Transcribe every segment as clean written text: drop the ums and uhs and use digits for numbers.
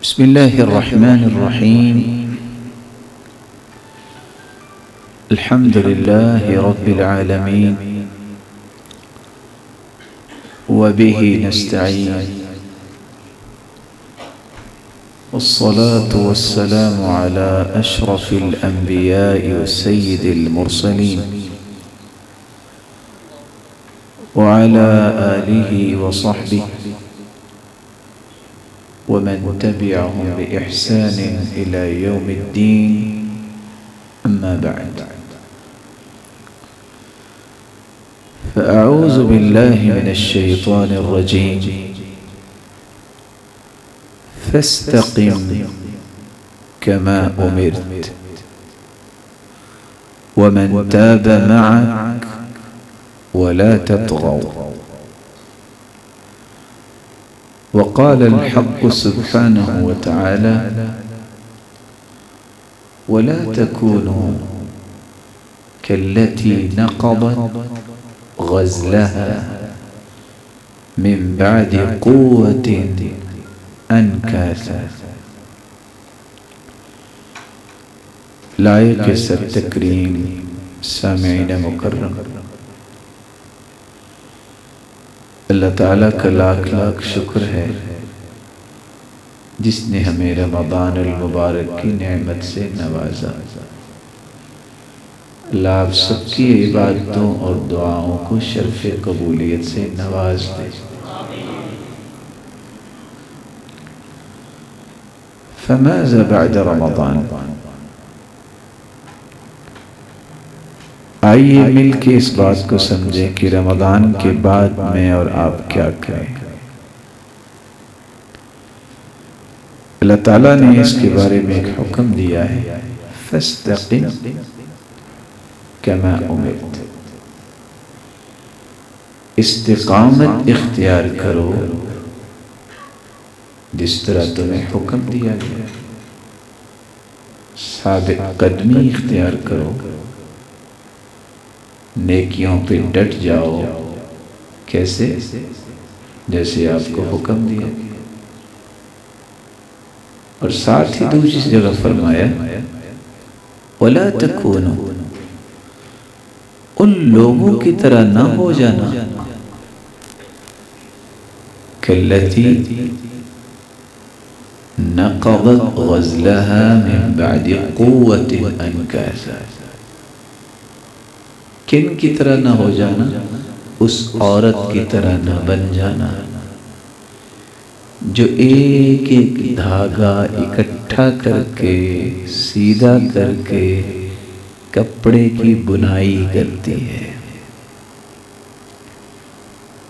بسم الله الرحمن الرحيم. الحمد لله رب العالمين وبه نستعين، والصلاة والسلام على أشرف الأنبياء وسيد المرسلين وعلى آله وصحبه ومن تبعهم بإحسان إلى يوم الدين، أما بعد، فأعوذ بالله من الشيطان الرجيم. فاستقم كما أمرت ومن تاب معك ولا تطغوا. وقال الحق سبحانه وتعالى: ولا تكونوا كالتي نقضت غزلها من بعد قوة أنكاثا. لائق سر تکریم سامعین مکرم، اللہ تعالیٰ کا لاکھ لاکھ شکر ہے جس نے ہمیں رمضان المبارک کی نعمت سے نوازا۔ اللہ آپ سب کی عبادتوں اور دعاؤں کو شرف قبولیت سے نواز دے۔ فماذا بعد رمضان؟ آئیے مل کے اس بات کو سمجھیں کہ رمضان کے بعد میں اور آپ کیا کریں۔ اللہ تعالیٰ نے اس کے بارے میں ایک حکم دیا ہے: فاستقم کما امرت، استقامت اختیار کرو جس طرح تمہیں حکم دیا گیا، ثابت قدمی اختیار کرو، نیکیوں پہ ڈٹ جاؤ۔ کیسے؟ جیسے آپ کو حکم دیا گیا۔ اور ساتھ ہی دوسری جگہ فرمایا: وَلَا تَكُونُوا، ان لوگوں کی طرح نہ ہو جانا، كَالَّتِي نَقَضَتْ غَزْلَهَا مِن بَعْدِ قُوَّةٍ أَنْكَاثًا۔ کن کی طرح نہ ہو جانا؟ اس عورت کی طرح نہ بن جانا جو ایک ایک دھاگا اکٹھا کر کے سیدھا کر کے کپڑے کی بنائی کرتی ہے۔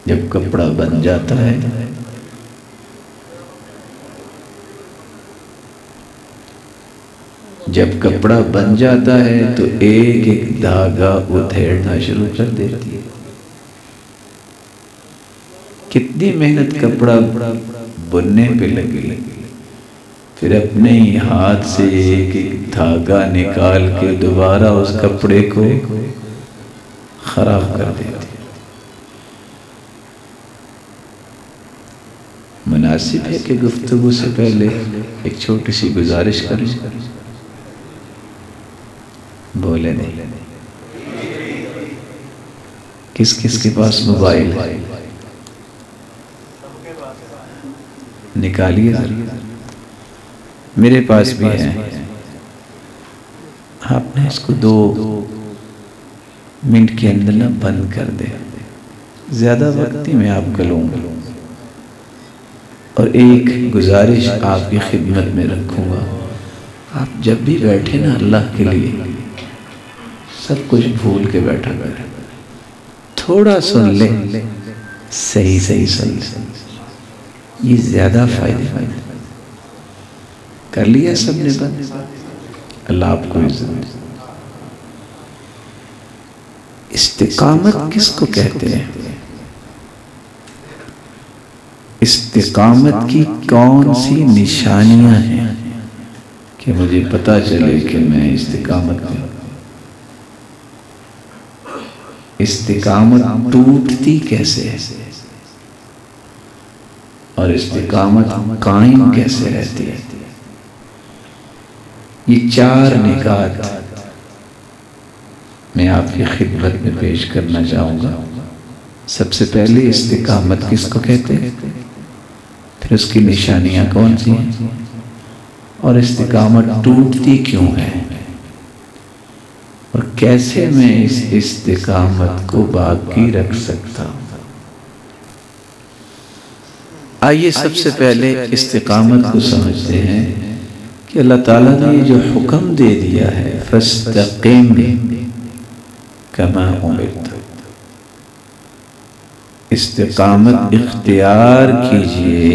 جب کپڑا بن جاتا ہے تو ایک ایک دھاگا ادھیڑنا شروع کر دیتی ہے۔ کتنی محنت کپڑا بننے پہ لگی، پھر اپنے ہی ہاتھ سے ایک ایک دھاگا نکال کے دوبارہ اس کپڑے کو خراب کر دیتی ہے۔ مناسب ہے کہ گفتگو سے پہلے ایک چھوٹی سی گزارش کریں؟ بولے نہیں؟ کس کس کے پاس موبائل ہے؟ نکالیے ذرا۔ میرے پاس بھی ہے۔ آپ نے اس کو 2 منٹ کے اندر نہ بند کر دے۔ زیادہ وقت ہی میں آپ کو لوں گا، اور ایک گزارش آپ کی خدمت میں رکھوں گا۔ آپ جب بھی بیٹھے نا اللہ کے لیے، سب کچھ بھول کے بیٹھا کریں، تھوڑا سن لیں، صحیح سن لیں، یہ زیادہ فائدہ کر لیا سب نے بند۔ اللہ آپ کو عزت دے۔ استقامت کس کو کہتے ہیں؟ استقامت کی کون سی نشانیاں ہیں کہ مجھے پتا چلے کہ میں استقامت میں؟ استقامت ٹوٹتی کیسے ہے؟ اور استقامت قائم کیسے رہتی ہے؟ یہ 4 نکات میں آپ کی خدمت میں پیش کرنا چاہوں گا۔ سب سے پہلے استقامت کس کو کہتے ہیں، پھر اس کی نشانیاں کون سی ہیں، اور استقامت ٹوٹتی کیوں ہے، اور کیسے میں اس استقامت کو باقی رکھ سکتا ہوں۔ آئیے سب سے پہلے استقامت کو سمجھتے ہیں کہ اللہ تعالیٰ نے جو حکم دے دیا ہے فَاسْتَقِمْ كَمَا أُمِرْتَ، استقامت اختیار کیجئے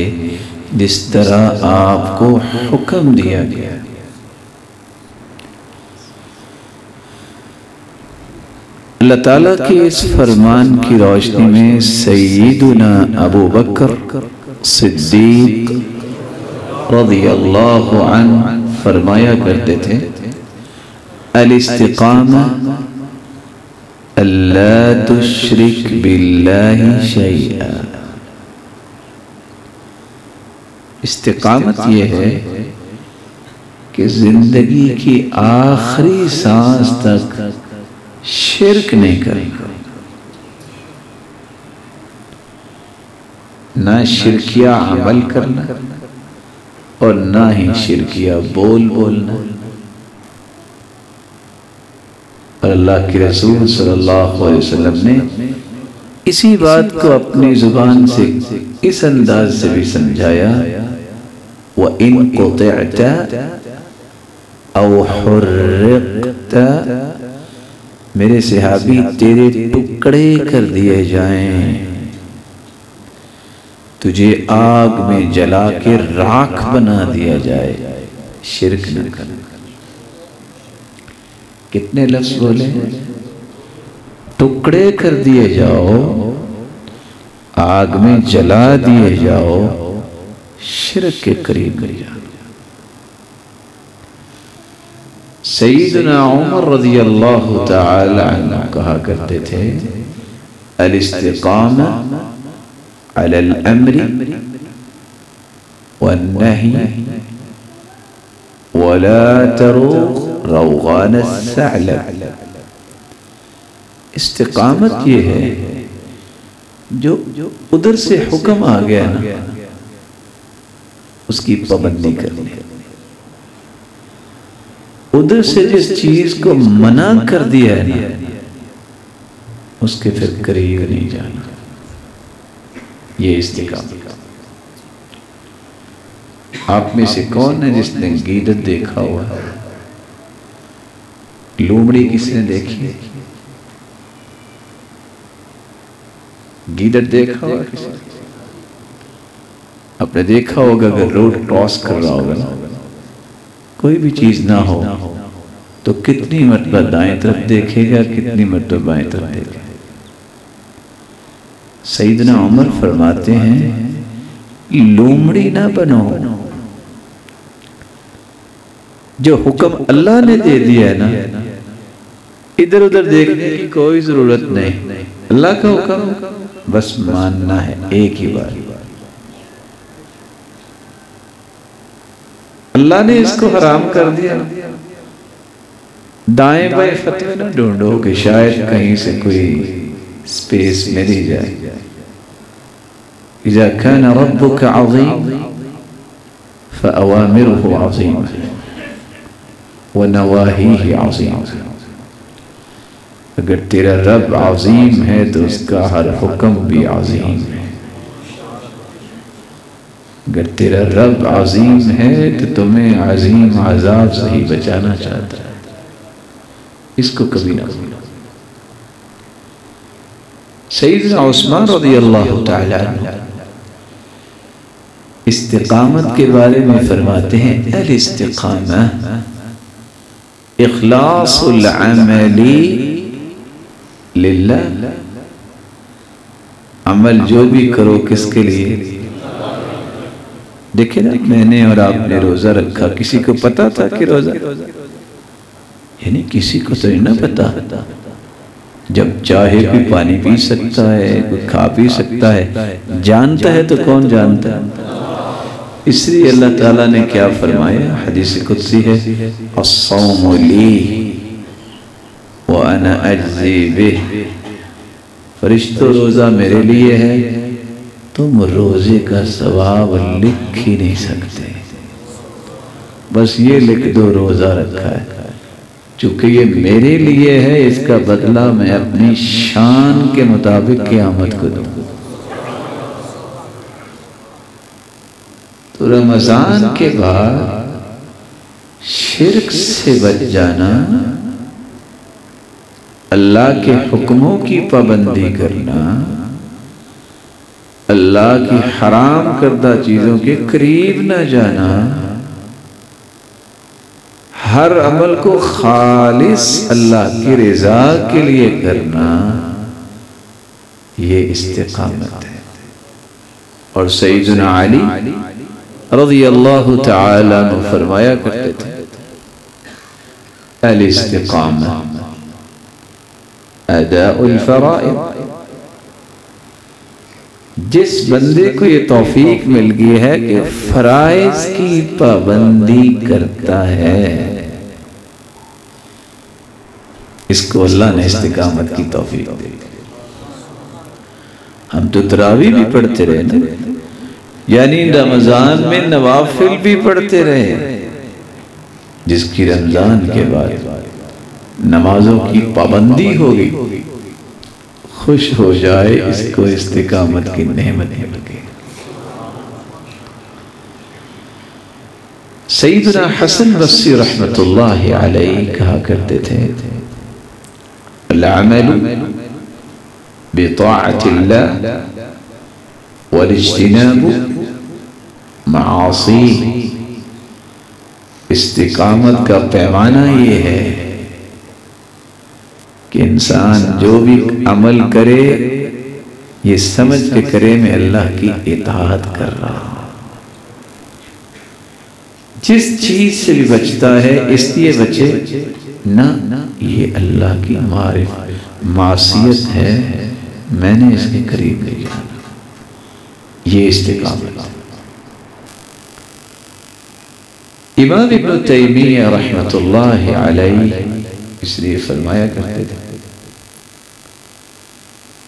جس طرح آپ کو حکم دیا گیا۔ اللہ تعالیٰ کے اس فرمان کی روشنی میں سیدنا ابو بکر صدیق رضی اللہ عنہ فرمایا کرتے تھے، الاستقامہ اللہ تشرک باللہ شیئا۔ استقامت یہ ہے کہ زندگی کی آخری سانس تک شرک نہیں کرنا، نہ شرکیہ عمل کرنا اور نہ ہی شرکیہ بولنا۔ اور اللہ کے رسول صلی اللہ علیہ وسلم نے اسی بات کو اپنی زبان سے اس انداز سے بھی سمجھایا، وَإِن قُطِعْتَ أَوْ حُرِّقْتَ، میرے صحابی تیرے ٹکڑے کر دیے جائیں، تجھے آگ میں جلا کے راکھ بنا دیا جائے، شرک نہ کرنا۔ کتنے لفظ بولے، ٹکڑے کر دیے جاؤ، آگ میں جلا دیے جاؤ، شرک کے قریب نہیں جانا۔ سیدنا عمر رضی اللہ تعالی عنہ کہا کرتے تھے، الاستقامہ علی الامر والنہی ولا تروغ روغان الثعلب۔ استقامت یہ ہے جو ادھر سے حکم آ گیا نا اس کی پابندی کرنی، ادھر سے جس چیز کو منع کر دیا ہے نا اس کے پھر قریب نہیں جانا، یہ استقامت۔ آپ میں سے کون ہے جس نے گیدڑ دیکھا ہوا؟ لومڑی کس نے دیکھی؟ گیدڑ دیکھا ہوا کسی نے؟ آپ نے دیکھا ہوگا اگر روڈ کراس کر رہا ہوگا نا، کوئی بھی چیز نہ ہو تو کتنی مرتبہ دائیں طرف دیکھے گا، کتنی مرتبہ بائیں طرف دیکھے گا۔ سیدنا عمر فرماتے ہیں لومڑی نہ بنو، جو حکم اللہ نے دے دیا ہے نا ادھر ادھر دیکھنے کی کوئی ضرورت نہیں، اللہ کا حکم بس ماننا ہے ایک ہی بار۔ اللہ نے اس کو حرام کر دیا، دائیں بائیں فتوے نہ ڈھونڈو کہ شاید کہیں سے کوئی سپیس مل ہی جائے۔ اذا كان ربك عظیم فأوامره عظیمہ ونواہیہ عظیمہ، اگر تیرا رب عظیم ہے تو اس کا ہر حکم بھی عظیم ہے، اگر تیرا رب عظیم ہے تو تمہیں عظیم عذاب سے ہی بچانا چاہتا ہے، اس کو کبھی نہ بھولو۔ سیدنا عثمان رضی اللہ تعالی عنہ استقامت کے بارے میں فرماتے ہیں الاستقامہ اخلاص العمل للہ، عمل جو بھی کرو کس کے لیے؟ دیکھیں نا، میں نے اور آپ نے روزہ رکھا، کسی کو پتا تھا کہ روزہ، یعنی کسی کو تو نہیں پتا، جب چاہے کوئی پانی پی سکتا ہے، کوئی کھا پی سکتا ہے، جانتا ہے تو کون جانتا ہے؟ اس لیے اللہ تعالیٰ نے کیا فرمایا؟ حدیث قدسی ہے، الصوم لی وانا اجزی بہ، فرشتوں روزہ میرے لیے ہے، تم روزے کا ثواب لکھ ہی نہیں سکتے، بس یہ لکھ دو روزہ رکھا ہے، چونکہ یہ میرے لیے ہے، اس کا بدلہ میں اپنی شان کے مطابق قیامت کو دوں۔ تو رمضان کے بعد شرک سے بچ جانا، اللہ کے حکموں کی پابندی کرنا، اللہ کی حرام کردہ چیزوں کے قریب نہ جانا، ہر عمل کو خالص اللہ کی رضا کے لیے کرنا، یہ استقامت ہے۔ اور سیدنا علی رضی اللہ تعالیٰ عنہ فرمایا کرتے تھے، الاستقامہ اداء الفرائض، جس بندے کو یہ توفیق مل گئی ہے کہ فرائض کی پابندی کرتا ہے، اس کو اللہ نے استقامت کی توفیق دی۔ ہم تو تراویح بھی پڑھتے رہے نا، یعنی رمضان میں نوافل بھی پڑھتے رہے، جس کی رمضان کے بعد نمازوں کی پابندی ہوگی، خوش ہو جائے اس کو استقامت کی نعمت مل گئی۔ سیدنا حسن بصری رحمت اللہ علیہ کہا کرتے تھے، العمل بطاعت اللہ والاجتناب معاصی، استقامت کا پیمانہ یہ ہے کہ انسان جو بھی عمل کرے یہ سمجھ کے کرے میں اللہ کی اطاعت کر رہا ہوں، جس چیز سے بھی بچتا ہے اس لیے بچے نہ یہ اللہ کی معصیت ہے، میں نے اس کے قریب نہیں جانا، یہ استقامت۔ امام ابن تیمیہ رحمت اللہ علیہ اس لیے فرمایا کرتے تھے،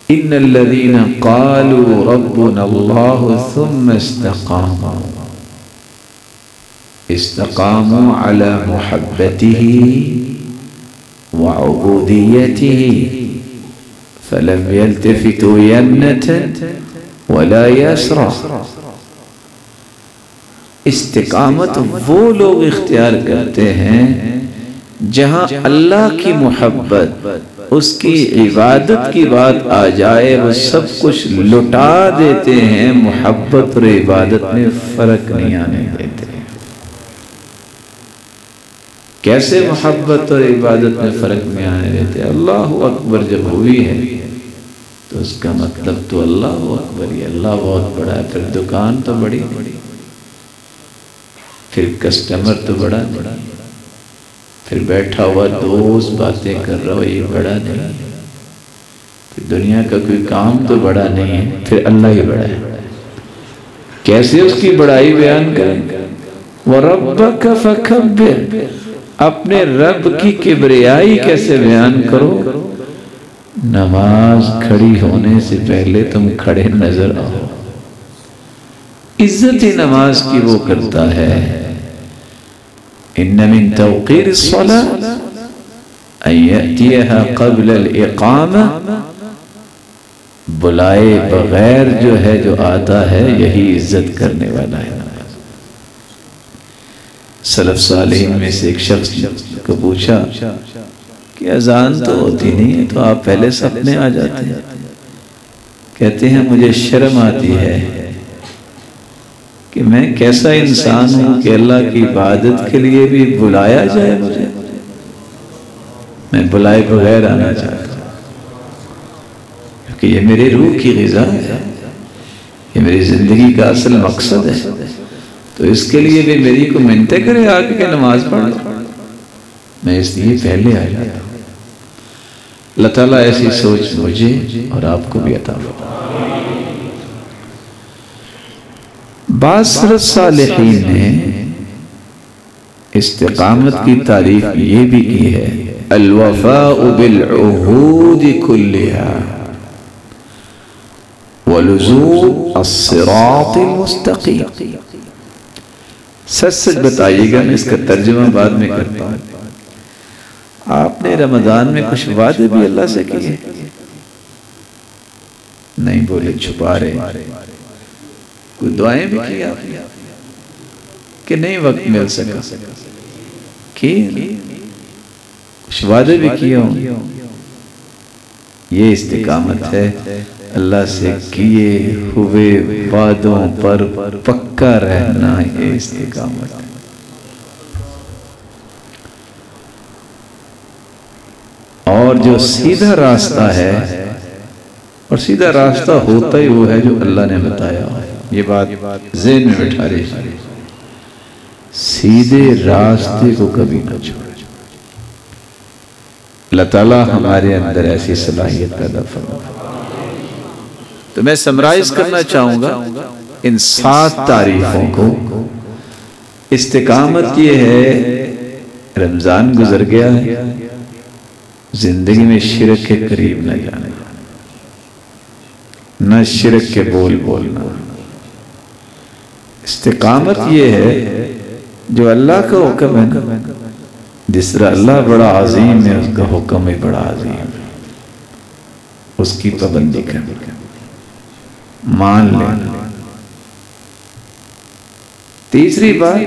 ان الذين قالوا ربنا الله ثم استقاموا على محبته وعبوديته فلم يلتفتوا يمنة ولا يسرا۔ استقامت وہ لوگ اختیار کرتے ہیں جہاں اللہ کی محبت، اس کی عبادت کی بات آ جائے وہ سب کچھ لٹا دیتے ہیں، محبت اور عبادت میں فرق نہیں آنے دیتے۔ کیسے محبت اور عبادت میں فرق نہیں آنے دیتے؟ اللہ اکبر جب ہوئی ہے تو اس کا مطلب تو اللہ اکبر ہی، اللہ بہت بڑا ہے، پھر دکان تو بڑی بڑی، پھر کسٹمر تو بڑا بڑا، پھر بیٹھا ہوا دوست باتیں کر رہا ہو یہ بڑا نہیں، پھر دنیا کا کوئی کام تو بڑا نہیں ہے، پھر اللہ ہی بڑا ہے۔ کیسے اس کی بڑائی بیان کریں؟ وَرَبَّكَ فَكَبِّرْ، اپنے رب کی کبریائی کیسے بیان کرو؟ نماز کھڑی ہونے سے پہلے تم کھڑے نظر آؤ، عزت نماز کی وہ کرتا ہے۔ ان من توقیر الصلاة ان یأتیها قبل الاقامہ، بلائے بغیر جو ہے جو آتا ہے یہی عزت کرنے والا ہے۔ سلف صالحین میں سے ایک شخص کو پوچھا کہ اذان تو ہوتی نہیں ہے تو آپ پہلے سپنے آ جاتے ہیں؟ کہتے ہیں مجھے شرم آتی ہے کہ میں کیسا انسان ہوں کہ اللہ کی عبادت کے لیے بھی بلایا جائے مجھے، میں بلائے بغیر آنا چاہتا ہوں، کیونکہ یہ میرے روح کی غذا ہے، یہ میری زندگی کا اصل مقصد ہے، تو اس کے لیے بھی میری کو منتیں کرے آگے کہ نماز پڑھ لو، میں اس لیے پہلے آ جاتا ہوں۔ اللہ تعالیٰ ایسی سوچ مجھے اور آپ کو بھی عطا فرمائے۔ بعض سلف صالحین نے استقامت کی تعریف یہ بھی کی ہے، الوفاء بالعہود کلھا ولزوم الصراط المستقیم۔ سچ سچ بتائیے گا، میں اس کا ترجمہ بعد میں کرتا ہوں، آپ نے رمضان میں کچھ وعدے بھی اللہ سے کیے؟ نہیں بولے، چھپا رہے۔ کوئی دعائیں بھی کی آپ نے کہ نہیں وقت مل سکا؟ کی کچھ وعدے بھی کیے ہوں؟ یہ استقامت ہے، اللہ سے کیے ہوئے وعدوں پر پکا رہنا، یہ استقامت ہے۔ اور جو سیدھا راستہ ہے، اور سیدھا راستہ ہوتا ہی وہ ہے جو اللہ نے بتایا، یہ بات ذہن میں بٹھا رہے، سیدھے راستے کو کبھی نہ چھوڑے۔ اللہ تعالیٰ ہمارے اندر ایسی صلاحیت پیدا فرمائے۔ تو میں سمرائز کرنا چاہوں گا ان 7 تعریفوں کو۔ استقامت یہ ہے، رمضان گزر گیا ہے، زندگی میں شرک کے قریب نہ جانا، نہ شرک کے بول بولنا۔ استقامت یہ ہے جو اللہ کا حکم ہے، جس طرح اللہ بڑا عظیم ہے، اس کا حکم بھی بڑا عظیم ہے، اس کی پابندی کرنا، مان لینا۔ تیسری بات،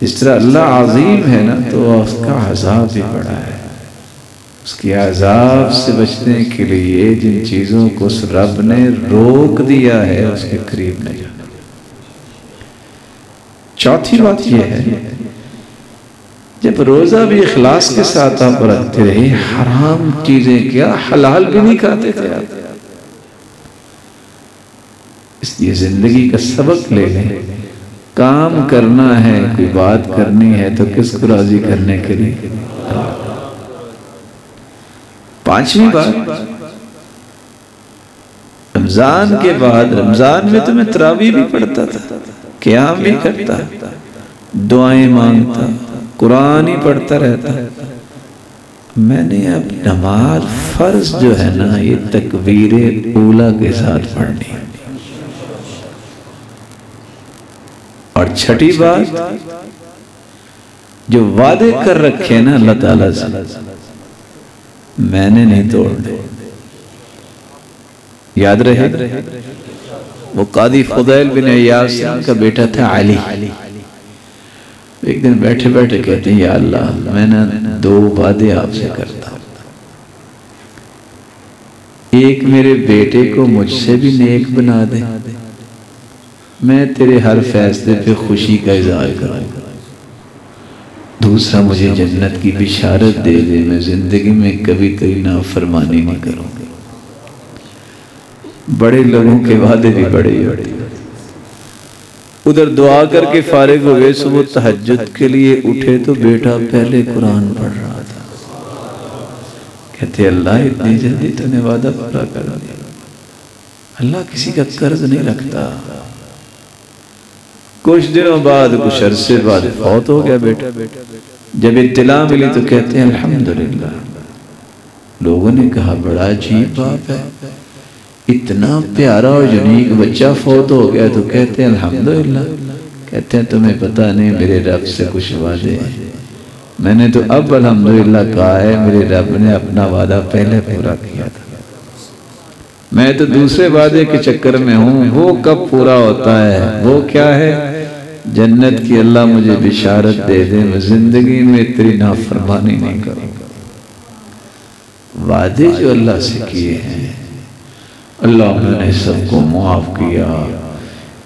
جس طرح اللہ عظیم ہے نا، تو اس کا عذاب بھی بڑا ہے، اس کی عذاب سے بچنے کے لیے جن چیزوں کو اس رب نے روک دیا ہے، اس کے قریب نہ جانا۔ چوتھی بات یہ ہے، جب روزہ بھی اخلاص کے ساتھ آپ رکھتے رہے، حرام چیزیں کیا، حلال بھی نہیں کھاتے تھے آپ، اس لیے زندگی کا سبق لے لیں۔ کام کرنا ہے، کوئی بات کرنی ہے تو کس کو راضی کرنے کے لیے؟ پانچویں بات، رمضان کے بعد، رمضان میں تو میں تراویح بھی پڑھتا تھا، قیام بھی کرتا، دعائیں مانگتا، قرآن ہی پڑھتا رہتا، میں نے اب نماز فرض جو ہے نا، یہ تکبیر اولیٰ کے ساتھ پڑھنی ہے۔ اور چھٹی بات، جو وعدے کر رکھے نا اللہ تعالیٰ سے، میں نے نہیں توڑنے۔ یاد رہے وہ قاضی فضیل بن عیاض کا بیٹا تھا علی، ایک دن بیٹھے بیٹھے کہتے ہیں، یا اللہ میں نے 2 وعدے آپ سے کرتا ہوں، ایک میرے بیٹے کو مجھ سے بھی نیک بنا دے، میں تیرے ہر فیصلے پہ خوشی کا اظہار کروں، دوسرا مجھے جنت کی بشارت دے دے، میں زندگی میں کبھی نافرمانی نہیں کروں۔ بڑے لوگوں کے وعدے بھی بڑے ہوتے، ادھر دعا کر کے فارغ ہوئے، صبح تہجد کے لیے اٹھے تو بیٹا پہلے قرآن پڑھ رہا تھا۔ کہتے اللہ اتنی جلدی تو نے وعدہ پورا کر دیا۔ اللہ کسی کا قرض نہیں رکھتا۔ کچھ دنوں بعد، کچھ عرصے بعد فوت ہو گیا بیٹا۔ جب اطلاع ملی تو کہتے ہیں الحمدللہ۔ لوگوں نے کہا بڑا عجیب بات ہے، اتنا پیارا اور یونیک بچہ فوت ہو گیا تو کہتے ہیں الحمدللہ۔ کہتے ہیں تمہیں پتہ نہیں میرے رب سے کچھ وعدے ہیں، میں نے تو اب الحمدللہ کہا ہے، میرے رب نے اپنا وعدہ پہلے پورا کیا تھا، میں تو دوسرے وعدے کے چکر میں ہوں، وہ کب پورا ہوتا ہے؟ وہ کیا ہے؟ جنت کی اللہ مجھے بشارت دے دے، میں زندگی میں تیری نافرمانی نہیں کروں۔ وعدے جو اللہ سے کیے ہیں، اللہ میں نے سب کو معاف کیا،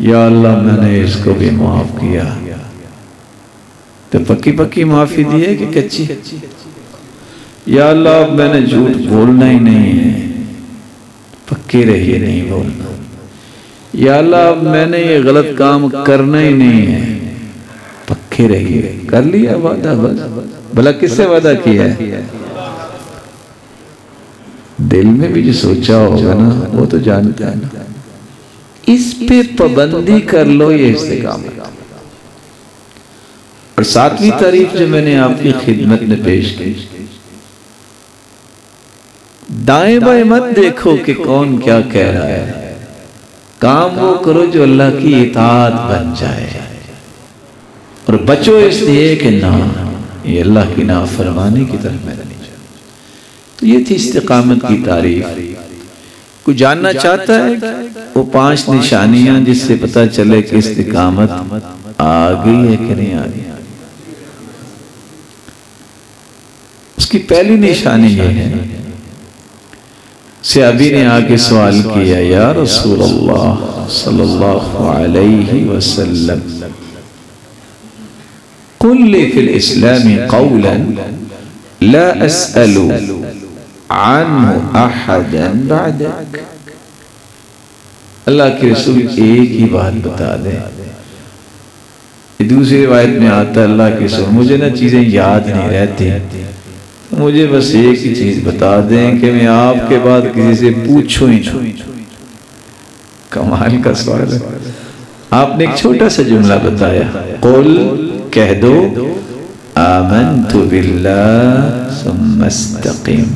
یا اللہ میں نے اس کو بھی معاف کیا۔ تو پکی پکی معافی دی ہے کہ کچی؟ یا اللہ اب میں نے جھوٹ بولنا ہی نہیں ہے، پکے رہیے نہیں بولنا۔ یا اللہ اب میں نے یہ غلط کام کرنا ہی نہیں ہے، پکے رہیے۔ کر لیا وعدہ، بس بھلا کس سے وعدہ کیا ہے؟ دل میں بھی جو سوچا ہوگا نا وہ تو جانتا ہے نا، اس پہ پابندی کر لو، یہ استقامت۔ اور ساتویں تعریف جو میں نے آپ کی خدمت میں پیش کی، دائیں بائیں مت دیکھو کہ کون کیا کہہ رہا ہے، کام وہ کرو جو اللہ کی اطاعت بن جائے، اور بچو اس لیے کہ نہ یہ اللہ کی نافرمانی کی طرف میں نہیں جائے۔ تو یہ تھی استقامت کی تعریف۔ کوئی جاننا چاہتا ہے وہ 5 نشانیاں جس سے پتہ چلے کہ استقامت آ گئی ہے کہ نہیں آ گئی۔ اس کی پہلی نشانی یہ ہے، صحابی نے آگے سوال کیا، یا رسول اللہ صلی اللہ علیہ وسلم قل لی فی الاسلام قولا لا اسأل عنہ احدا بعدک۔ اللہ کے رسول ایک ہی بات بتا دیں۔ دوسری روایت میں آتا ہے اللہ کے رسول مجھے نا چیزیں یاد نہیں رہتی، مجھے بس ایک ہی چیز بتا دیں کہ میں آپ کے بعد کسی سے پوچھوں ہی نہ۔ کمال کا سوال ہے۔ آپ نے ایک چھوٹا سا جملہ بتایا، قل کہہ دو آمنت باللہ ثم استقیم،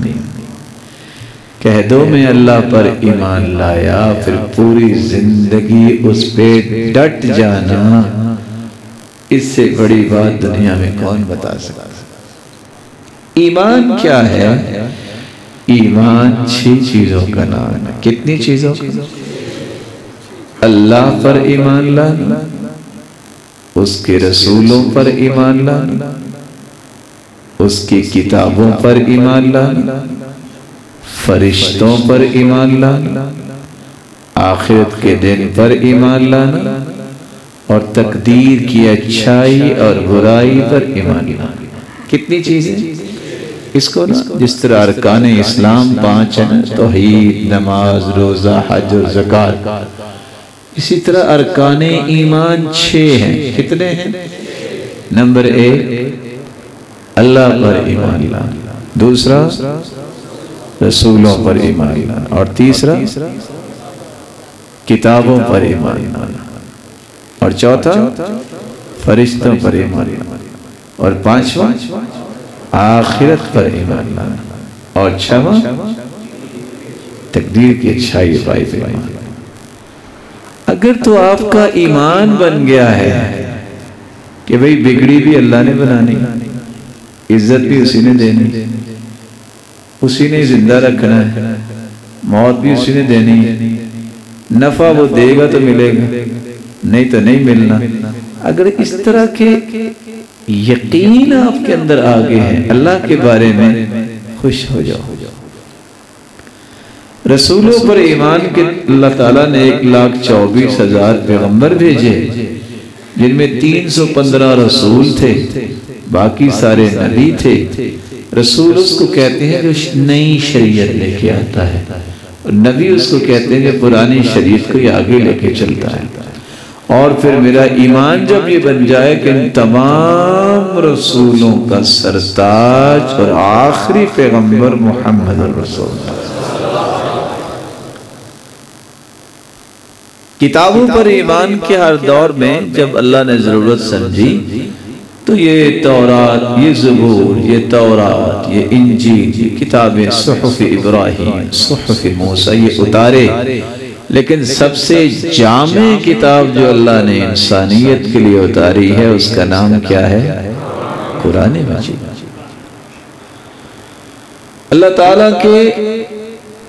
کہہ دو میں اللہ پر ایمان لایا، پھر پوری زندگی اس پہ ڈٹ جانا۔ اس سے بڑی بات دنیا میں کون بتا سکتا؟ ایمان کیا ہے؟ ایمان 6 چیزوں کا نام ہے۔ کتنی چیزوں کا؟ اللہ پر ایمان لانا، اس کے رسولوں پر ایمان لانا، اس کی کتابوں پر ایمان لانا، فرشتوں پر ایمان لانا، آخرت کے دن پر ایمان لانا، اور تقدیر کی اچھائی اور برائی پر ایمان لانا۔ کتنی چیزیں؟ اس کو نا جس طرح ارکان اسلام 5 ہیں، توحید، نماز، روزہ، حج اور زکوٰۃ، اسی طرح ارکان ایمان 6 ہیں۔ کتنے ہیں؟ نمبر 1 اللہ پر ایمان لانا، دوسرا رسولوں پر ایمان لانا، اور تیسرا کتابوں پر ایمان لانا، اور چوتھا فرشتوں پر ایمان لانا، اور 5واں آخرت پر ایمان لانا، اور 6واں تقدیر کی اچھائی پر ایمان لانا۔ اگر تو آپ کا ایمان بن گیا ہے کہ بھئی بگڑی بھی اللہ نے بنانی، عزت بھی اسی نے دینی، اسی نے زندہ رکھنا ہے، موت بھی اسی نے دینی ہے، نفع وہ دے گا تو ملے گا، نہیں تو نہیں ملنا، اگر اس طرح کے یقین آپ کے اندر آگے ہیں، اللہ کے بارے میں خوش ہو جاؤ۔ رسولوں پر ایمان کے اللہ تعالیٰ نے 1,24,000 پیغمبر بھیجے، جن میں 315 رسول تھے، باقی سارے نبی تھے۔ رسول اس کو کہتے ہیں جو نئی شریعت لے کے آتا ہے، اور نبی اس کو کہتے ہیں جو پرانی شریعت کو آگے لے کے چلتا ہے۔ اور پھر میرا ایمان جب یہ بن جائے کہ ان تمام رسولوں کا سرتاج اور آخری پیغمبر محمد رسول اللہ، کتابوں پر ایمان کے ہر دور میں جب اللہ نے ضرورت سمجھی تو یہ تورات، یہ زبور، یہ تورات، یہ انجیل، یہ کتابیں، صحف ابراہیم، صحف موسیٰ، یہ اتارے، لیکن سب سے جامع کتاب جو اللہ نے انسانیت کے لیے اتاری ہے اس کا نام کیا ہے؟ قرآن مجید۔ اللہ تعالیٰ کے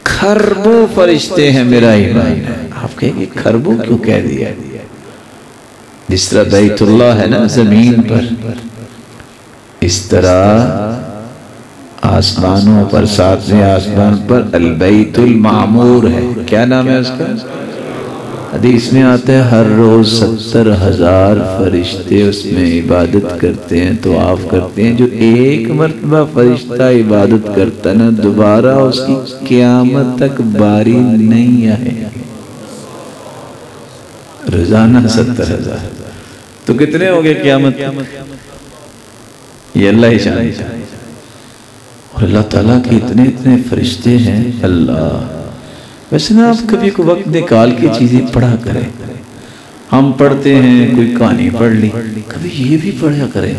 کھربوں فرشتے ہیں، میرا ایمان ہے۔ آپ کہیں گے کھربوں کیوں کہہ دیا؟ جس طرح بیت اللہ ہے نا زمین پر، اس طرح آسمانوں پر، 7ویں آسمان پر البیت المعمور ہے۔ کیا نام ہے اس کا؟ حدیث میں آتا ہے ہر روز 70,000 فرشتے اس میں عبادت کرتے ہیں، طواف کرتے ہیں۔ جو ایک مرتبہ فرشتہ عبادت کرتا نا، دوبارہ اس کی قیامت تک باری نہیں آئے۔ روزانہ 70,000 تو کتنے ہو گئے قیامت؟ یہ اللہ ہی جانتا ہے۔ اور اللہ تعالیٰ کے اتنے فرشتے ہیں اللہ. ویسے نا آپ کبھی کو وقت نکال کے چیزیں پڑھا کریں. ہم پڑھتے ہیں کوئی کہانی پڑھ لی, کبھی یہ بھی پڑھا کریں.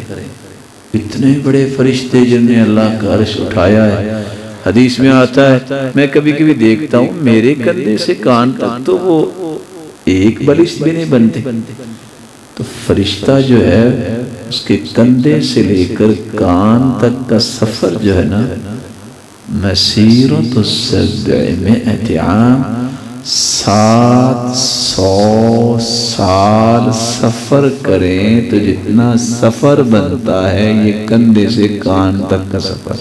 اتنے بڑے فرشتے جن نے اللہ کا عرش اٹھایا ہے. حدیث میں آتا ہے, میں کبھی کبھی دیکھتا ہوں میرے کندھے سے کان تک تو وہ ایک بالشت بھی نہیں بنتے. تو فرشتہ جو ہے اس کے کندھے سے لے کر کان تک کا سفر جو ہے نا, مسیرۃ 700 عام, 700 سال سفر کریں تو جتنا سفر بنتا ہے یہ کندھے سے کان تک کا سفر.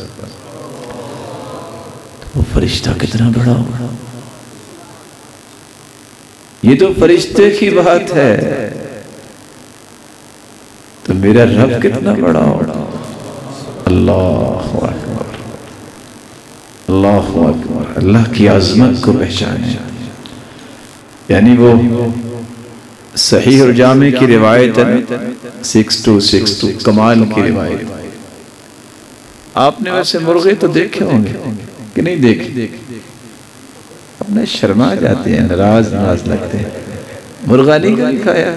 وہ فرشتہ کتنا بڑا ہوگا. یہ تو فرشتے کی بات ہے, تو میرا رب کتنا بڑا ہوگا. اللہ اکبر, اللہ اکبر. اللہ کی عظمت کو پہچانے. یعنی وہ صحیح اور جامع کی روایت ہے 6262 کمال کی روایت. آپ نے ویسے مرغے تو دیکھے ہوں گے کہ نہیں دیکھے؟ اپنے شرما جاتے ہیں, ناراض لگتے ہیں. مرغا نہیں کھایا.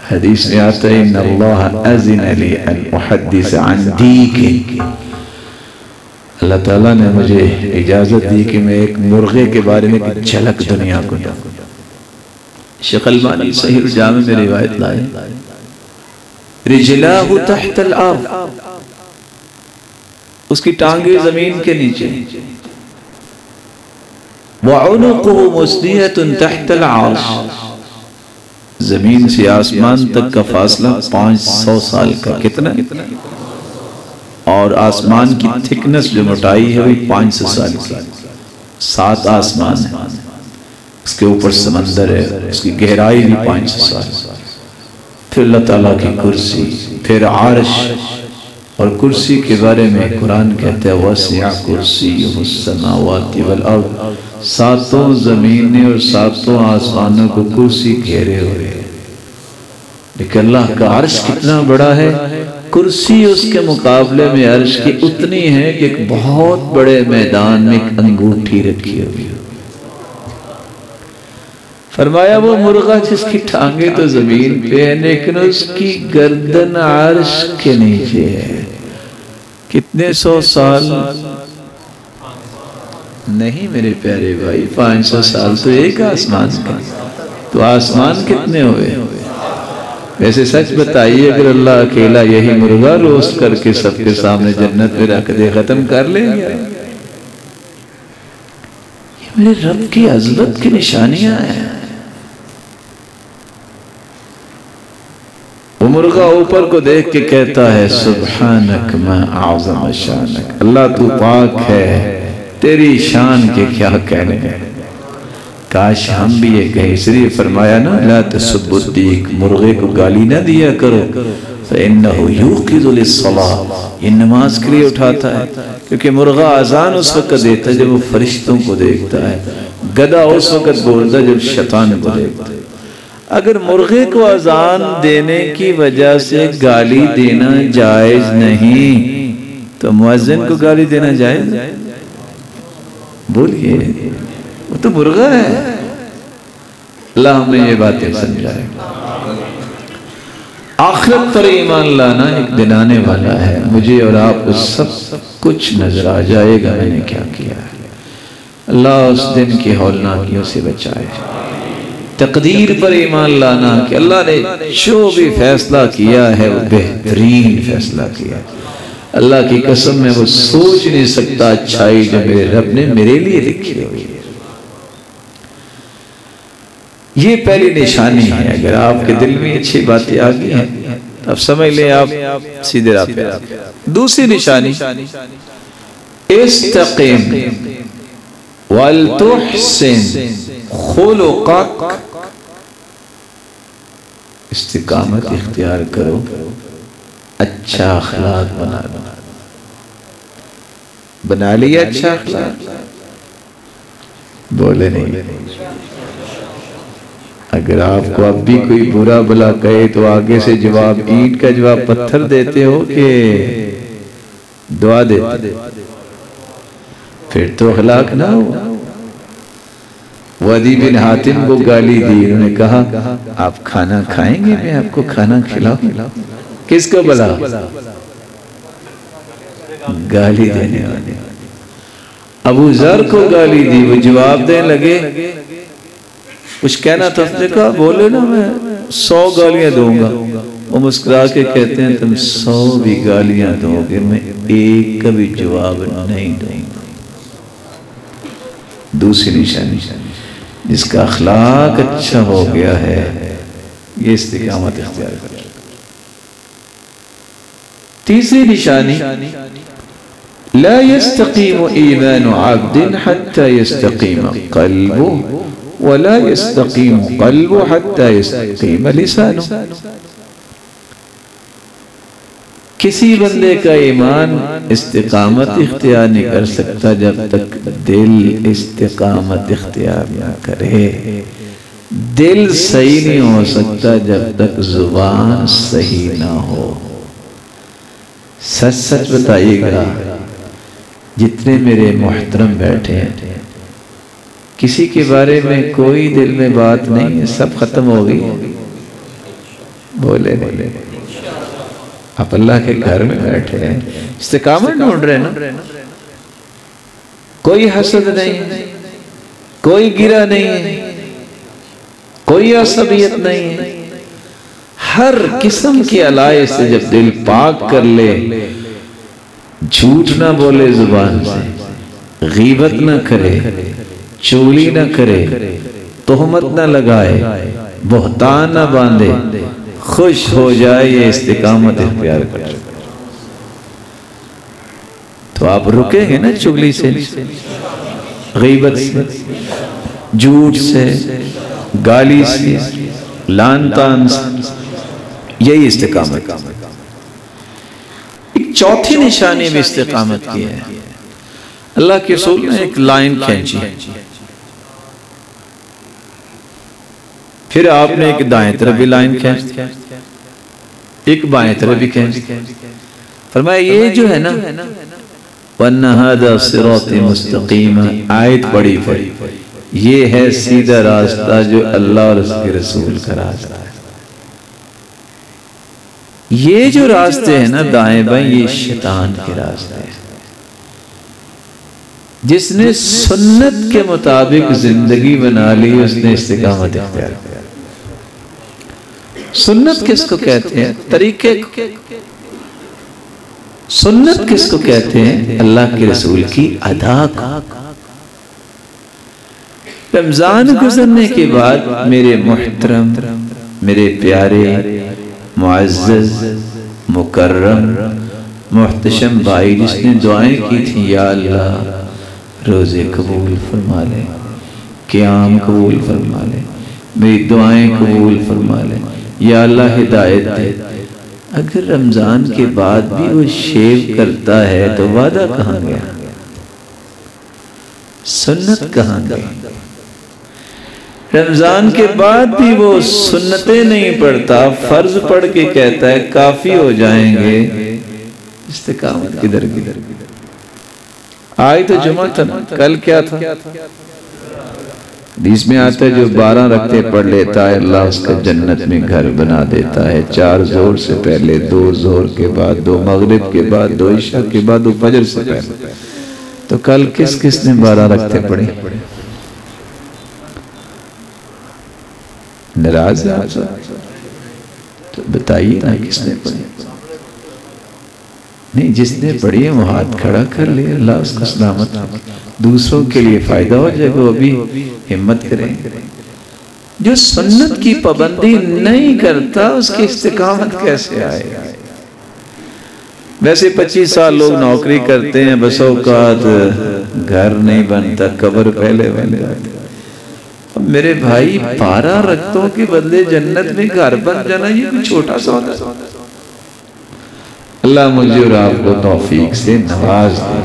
حدیث میں آتا ہے ان اللہ اذن لی ان احدث عن دیک. اللہ تعالیٰ نے مجھے اجازت دی کہ میں ایک مرغے کے بارے میں جھلک دنیا کو دوں. شیخ البانی صحیح الجامع میں روایت لائے, رجلاہ تحت الارض, اس کی ٹانگیں زمین کے نیچے, وعنقہ مسنیۃ تحت العرش, زمین سے آسمان تک کا فاصلہ 500 سال کا. کتنا؟ اور آسمان کی تھکنس جو موٹائی ہے وہ 500 سال کی. 7 آسمان ہے, اس کے اوپر سمندر ہے, اس کی گہرائی بھی 500 سال. پھر اللہ تعالیٰ کی کرسی, پھر عرش. اور کرسی کے بارے میں قرآن کہتا ہے وَسِعَ كُرْسِيُّهُ السَّمَاوَاتِ وَالْأَرْضِ, 7 زمینیں اور 7 آسمانوں کو کرسی گھیرے ہوئے. لیکن اللہ کا عرش کتنا بڑا ہے. کرسی اس کے مقابلے میں عرش کی اتنی ہے کہ ایک بہت بڑے میدان میں ایک انگوٹھی رکھی ہوئی. فرمایا وہ مرغا جس کی ٹانگیں تو زمین پہ ہے لیکن اس کی گردن عرش کے نیچے ہے. کتنے 100 سال نہیں میرے پیارے بھائی, 500 سال تو ایک آسمان کا. تو آسمان کتنے ہوئے؟ ویسے سچ بتائیے اگر اللہ اکیلا یہی مرغا روسٹ کر کے سب کے سامنے جنت میں رکھ دے, ختم کر لیں گے. یہ میرے رب کی عظمت کی نشانیاں ہیں. وہ مرغا اوپر کو دیکھ کے کہتا ہے سبحانک ما اعظم شانک, اللہ تو پاک ہے, تیری شان کے کیا کہنے ہیں. کاش ہم بھی یہ کہیں. اس لیے فرمایا نا لا تسبوا الدیک, مرغے کو گالی نہ دیا کرو, فإنہ یوقظ للصلاۃ, یہ نماز کے لیے اٹھاتا ہے. کیونکہ مرغا اذان اس وقت دیتا ہے جب وہ فرشتوں کو دیکھتا ہے, گدھا اس وقت بولتا ہے جب شیطان کو دیکھتا ہے. اگر مرغے کو اذان دینے کی وجہ سے گالی دینا جائز نہیں تو مؤذن کو گالی دینا جائز؟ بولیے, وہ تو مرغا ہے. اللہ ہمیں یہ باتیں سمجھائے. آخرت پر ایمان لانا ایک دن آنے والا ہے. مجھے اور آپ کو سب کچھ نظر آ جائے گا میں نے کیا کیا ہے. اللہ اس دن کی ہولناکیوں سے بچائے. تقدیر پر ایمان لانا کہ اللہ نے جو بھی فیصلہ کیا ہے وہ بہترین فیصلہ کیا ہے. اللہ کی قسم میں وہ سوچ نہیں سکتا اچھائی جو میرے رب نے میرے لیے لکھی ہوئی ہے. یہ پہلی نشانی ہے. اگر آپ کے دل میں اچھی باتیں آ گئی ہیں اب سمجھ لیں آپ سیدھے راہ پہ. دوسری نشانی استقم ولتحسن خلقک, استقامت اختیار کرو, اچھا اخلاق بنا لیا. اچھا اخلاق بولے نہیں. اگر آپ کو اب بھی کوئی برا بلا کہے تو آگے سے جواب اینٹ کا جواب پتھر دیتے ہو کہ دعا دیتے، پھر تو اخلاق نہ ہو۔ وادی بن حاتم کو گالی دی، انہوں نے کہا آپ کھانا کھائیں گے، میں آپ کو کھانا کھلاؤں۔ کس کو بلا؟ گالی دینے والے۔ ابو ذر کو گالی دی، وہ جواب دینے لگے، کچھ کہنا تھا، اس نے کہا بولے نا میں 100 گالیاں دوں گا۔ وہ مسکرا کے کہتے ہیں تم 100 بھی گالیاں دو گے، میں ایک کا بھی جواب نہیں دوں گا۔ دوسری نشانی، جس کا اخلاق اچھا ہو گیا ہے یہ استقامت اختیار کرے۔ تیسری نشانی، لا يستقيم ایمان عبد حتى يستقيم قلبه ولا يستقيم قلبه حتى يستقيم لسانه۔ کسی بندے کا ایمان استقامت اختیار نہیں کر سکتا جب تک دل استقامت اختیار نہ کرے۔ دل صحیح نہیں ہو سکتا جب تک زبان صحیح نہ ہو۔ سچ سچ بتائیے گا، جتنے میرے محترم بیٹھے ہیں کسی کے بارے میں کوئی دل میں بات نہیں ہے، سب ختم ہو گئی؟ بولے بولے آپ اللہ کے گھر میں بیٹھے ہیں، استقامت ڈھونڈ رہے ہیں نا، کوئی حسد نہیں، کوئی گرہ نہیں ہے، کوئی عصبیت نہیں ہے۔ ہر قسم کی علائے سے جب دل پاک کر لے، جھوٹ نہ بولے زبان سے، غیبت نہ کرے، چولی نہ کرے، تہمت نہ لگائے، بہتان نہ باندھے، خوش ہو جائے، یہ استقامت اختیار کر۔ تو آپ رکیں گے نا چگلی سے، غیبت سے، جھوٹ سے، گالی سے، لان تان سے، یہی استقامت۔ ایک چوتھی نشانی بھی استقامت کی ہے۔ اللہ کے رسول نے ایک لائن کھینچی، پھر آپ نے ایک دائیں طرف بھی لائن کھینچ، ایک بائیں طرف بھی کھینچ، فرمایا یہ جو ہے نا وَأَنَّ هَذَا صِرَاطِ مُسْتَقِيمًا، آیت پڑھی پڑھی، یہ ہے سیدھا راستہ جو اللہ اور اس کے رسول کا راستہ ہے۔ یہ جو راستے ہیں نا دائیں بائیں، یہ شیطان کے راستے ہیں۔ جس نے سنت کے مطابق زندگی بنا لی اس نے استقامت اختیار کیا۔ سنت کس کو کہتے ہیں؟ طریقے کو۔ سنت کس کو کہتے ہیں؟ اللہ کے رسول کی ادا کو۔ رمضان گزرنے کے بعد میرے محترم، میرے پیارے، معزز، مکرم، محتشم بھائی جس نے دعائیں کی تھی، یا اللہ روزے قبول فرما لے، قیام قبول فرما لے، میری دعائیں قبول فرما لے، یا اللہ ہدایت دے۔ اگر رمضان کے بعد بھی وہ شیو کرتا ہے تو وعدہ کہاں گیا؟ سنت کہاں گئی؟ رمضان کے بعد بھی وہ سنتیں نہیں پڑھتا، فرض پڑھ کے کہتا ہے کافی ہو جائیں گے، استقامت کدھر کدھر۔ آج تو جمعہ تھا، کل کیا تھا؟ حدیث میں آتا ہے جو 12 رکعتیں پڑھ لیتا ہے اللہ اس کا جنت میں گھر بنا دیتا ہے، 4 ظہر سے پہلے، 2 ظہر کے بعد، 2 مغرب کے بعد، 2 عشاء کے بعد، 2 فجر سے پہلے۔ تو کل کس کس نے 12 رکعتیں پڑھی؟ ناراض ہے آپ سے؟ تو بتائیے نا کس نے پڑھی؟ نہیں، جس نے پڑھی ہے وہ ہاتھ کھڑا کر لے، اللہ اس کو سلامت رکھے، دوسروں کے لیے فائدہ ہو جائے، وہ بھی ہمت کریں۔ جو سنت کی پابندی نہیں کرتا اس کی استقامت کیسے آئے گا؟ ویسے 25 سال لوگ نوکری کرتے ہیں، بس اوقات گھر نہیں بنتا، قبر پہلے بن جاتی۔ میرے بھائی 12 رکعتوں کے بدلے جنت میں گھر بن جانا یہ کوئی چھوٹا سا ہوتا ہے؟ اللہ مجھے اور آپ کو توفیق سے نواز دے۔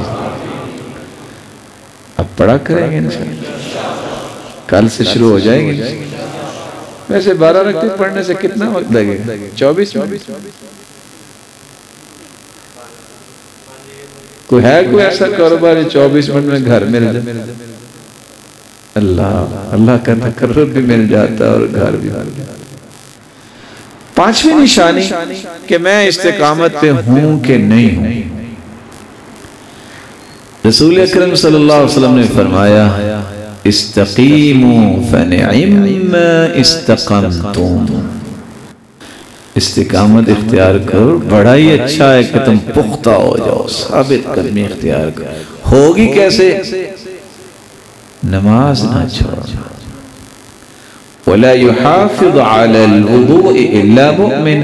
اب پڑھا کریں گے انشاءاللہ، کل سے شروع ہو جائیں گے۔ ویسے 12 رکعتیں پڑھنے سے کتنا وقت لگے گا؟ 24 منٹ۔ کوئی ہے کوئی ایسا کاروبار 24 منٹ میں گھر مل جائے؟ اللہ کا تقرب بھی مل جاتا اور گھر بھی مل جاتا۔ پانچویں نشانی کہ میں استقامت پہ ہوں کہ نہیں ہوں۔ رسول اکرم صلی اللہ علیہ وسلم نے فرمایا استقیموا فنعم استقمتم، استقامت اختیار کرو، بڑا ہی اچھا ہے کہ تم پختہ ہو جاؤ، ثابت قدمی اختیار کرو۔ ہوگی کیسے؟ نماز نہ چھوڑنا۔ وَلَا يُحَافِظُ عَلَى الْوُضُوءِ إِلَّا مُؤْمِنٌ،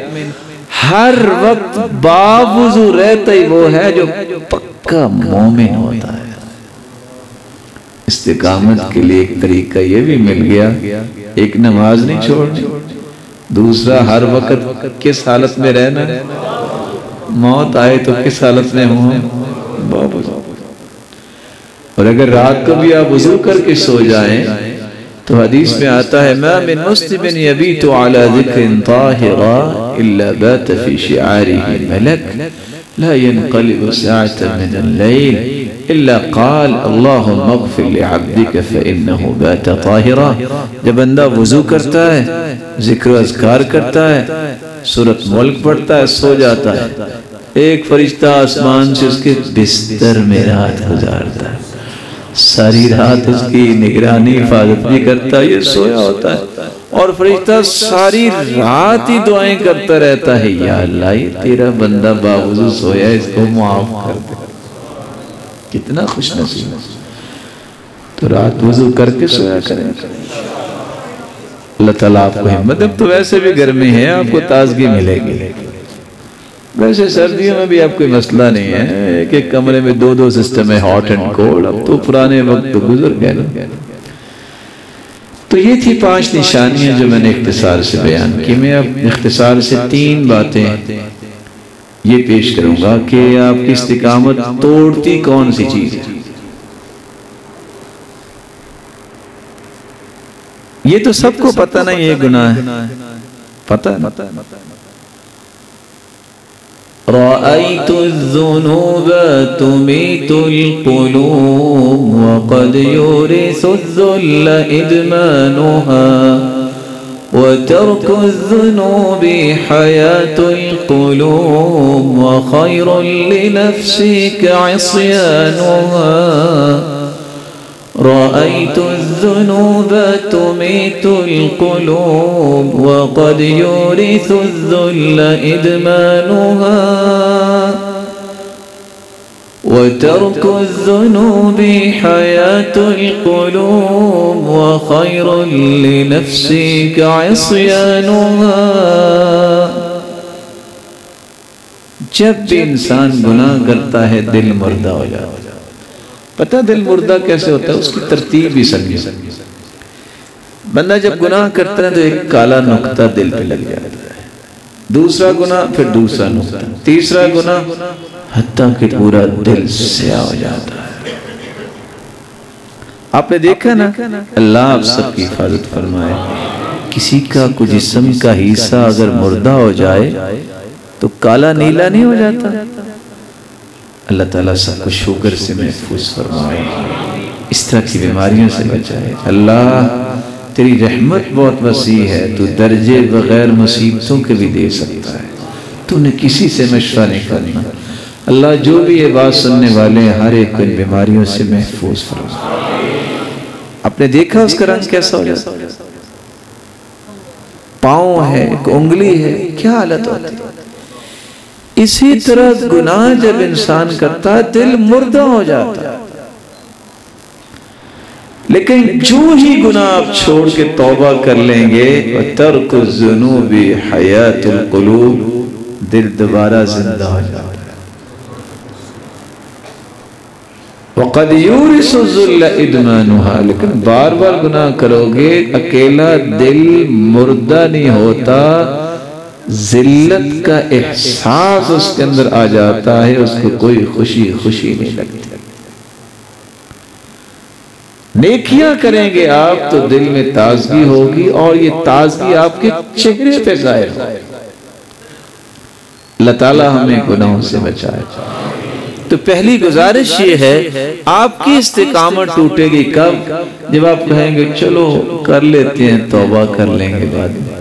ہر وقت باوضو رہتا ہی وہ ہے جو پکا مومن ہوتا ہے۔ استقامت کے لیے ایک طریقہ یہ بھی مل گیا، ایک نماز نہیں چھوڑنی، دوسرا ہر وقت کس حالت میں رہنا، موت آئے تو کس حالت میں ہوں، باوضو۔ اور اگر رات کو بھی آپ وضو کر کے سو جائیں تو حدیث میں آتا ہے ما من مسلم یبیت علی ذکر طاہرا الا بات فی شعاره ملک لا ينقلب ساعة من الليل الا قال اللهم اغفر لعبدك فإنه بات طاہرا۔ جب بندہ وضو کرتا ہے، ذکر و اذکار کرتا ہے، سورۃ ملک پڑھتا ہے، سو جاتا ہے، ایک فرشتہ آسمان سے اس کے بستر میں رات گزارتا ہے، ساری رات اس کی نگرانی حفاظت بھی کرتا ہے، یہ سویا ہوتا ہے، اور فرشتہ ساری رات ہی دعائیں کرتا رہتا ہے یا اللہ یہ تیرا بندہ باوضو سویا، اس کو معاف کر دے۔ کتنا خوش نصیب۔ تو رات وضو کر کے سویا کریں۔ اللہ تعالیٰ آپ کو ہمت، اب تو ویسے بھی گرمی ہے، آپ کو تازگی ملے گی، ویسے سردیوں میں بھی آپ کوئی مسئلہ نہیں ہے، ایک ایک کمرے میں دو دو سسٹم ہے، ہاٹ اینڈ کولڈ، اب تو پرانے وقت تو گزر گئے۔ تو یہ تھی 5 نشانیاں جو میں نے اختصار سے بیان کی۔ میں اب اختصار سے 3 باتیں یہ پیش کروں گا کہ آپ کی استقامت توڑتی کون سی چیز ہے۔ یہ تو سب کو پتہ نہیں یہ گناہ ہے، پتہ ہے۔ رأيت الذنوب تميت القلوب وقد يورث الذل إدمانها وترك الذنوب حياة القلوب وخير لنفسك عصيانها رأيت الذنوب تميت القلوب وقد يورث الذل إدمانها وترك الذنوب حياة القلوب وخير لنفسك عصيانها۔ جب بھی انسان گناہ کرتا ہے دل مردہ ہو جاتا ہے۔ پتہ دل مردہ کیسے ہوتا ہے؟ اس کی ترتیب بھی سمجھے۔ بندہ جب گناہ کرتا ہے تو ایک کالا نقطہ دل پہ لگ جاتا ہے، دوسرا گناہ پھر دوسرا نقطہ، تیسرا گناہ، حتیٰ کہ پورا دل سیاہ ہو جاتا ہے۔ آپ نے دیکھا نا، اللہ آپ سب کی حفاظت فرمائے، کسی کا کوئی جسم کا حصہ اگر مردہ ہو جائے تو کالا نیلا نہیں ہو جاتا۔ اللہ تعالیٰ سب کو شوگر سے محفوظ فرمائے، اس طرح کی بیماریوں سے بچائے۔ اللہ تیری رحمت بہت وسیع ہے، تو درجے بغیر مصیبتوں کے بھی دے سکتا ہے، تو نے کسی سے مشورہ نہیں کرنا۔ اللہ جو بھی یہ بات سننے والے ہیں ہر ایک کو ان بیماریوں سے محفوظ فرمائے۔ آپ نے دیکھا اس کا رنگ کیسا ہو جاتا ہے؟ پاؤں ہے، ایک انگلی ہے، کیا حالت ہوتی ہے؟ اسی طرح گناہ جب انسان کرتا ہے دل مردہ ہو جاتا ہے، لیکن جو ہی گناہ آپ چھوڑ کے توبہ کر لیں گے وَتَرْكُ الذُّنُوبِ حَيَاةُ الْقُلُوبِ، دل دوبارہ زندہ ہو جاتا ہے۔ وَقَدْ يُورِثُ الذُّلَّ إِدْمَانُهَا، لیکن بار بار گناہ کرو گے اکیلا دل مردہ نہیں ہوتا، ذلت کا احساس اس کے اندر آ جاتا ہے، اس کو کوئی خوشی نہیں لگتی۔ نیکیاں کریں گے آپ تو دل میں تازگی ہوگی، اور یہ تازگی آپ کے چہرے پہ ظاہر ہوگی۔ اللہ تعالیٰ ہمیں گناہوں سے بچائے۔ تو پہلی گزارش یہ ہے آپ کی استقامت ٹوٹے گی کب؟ جب آپ کہیں گے چلو کر لیتے ہیں توبہ کر لیں گے بعد میں.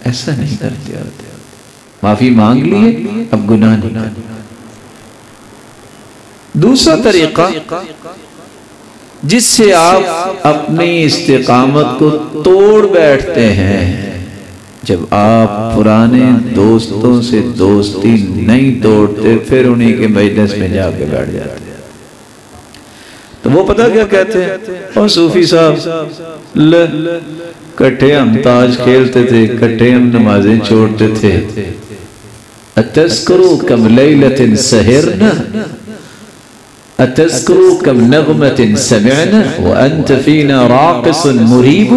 ایسا نہیں کرتے ہوتے. معافی مانگ لیے اب گناہ نہیں کرنا. دوسرا طریقہ جس سے آپ اپنی استقامت کو توڑ بیٹھتے ہیں، جب آپ پرانے دوستوں سے دوستی نہیں توڑتے پھر انہی کے مجلس میں جا کے بیٹھ جاتے ہیں، تو وہ پتہ کیا کہتے ہیں؟ اور صوفی صاحب کٹھے ہم تاج کھیلتے تھے، کٹھے ہم نمازیں چھوڑتے تھے. اتذکروا کم لیلۃ سہرنا اتذکروا کم نغمۃ سمعنا وانت فینا راقص مریب.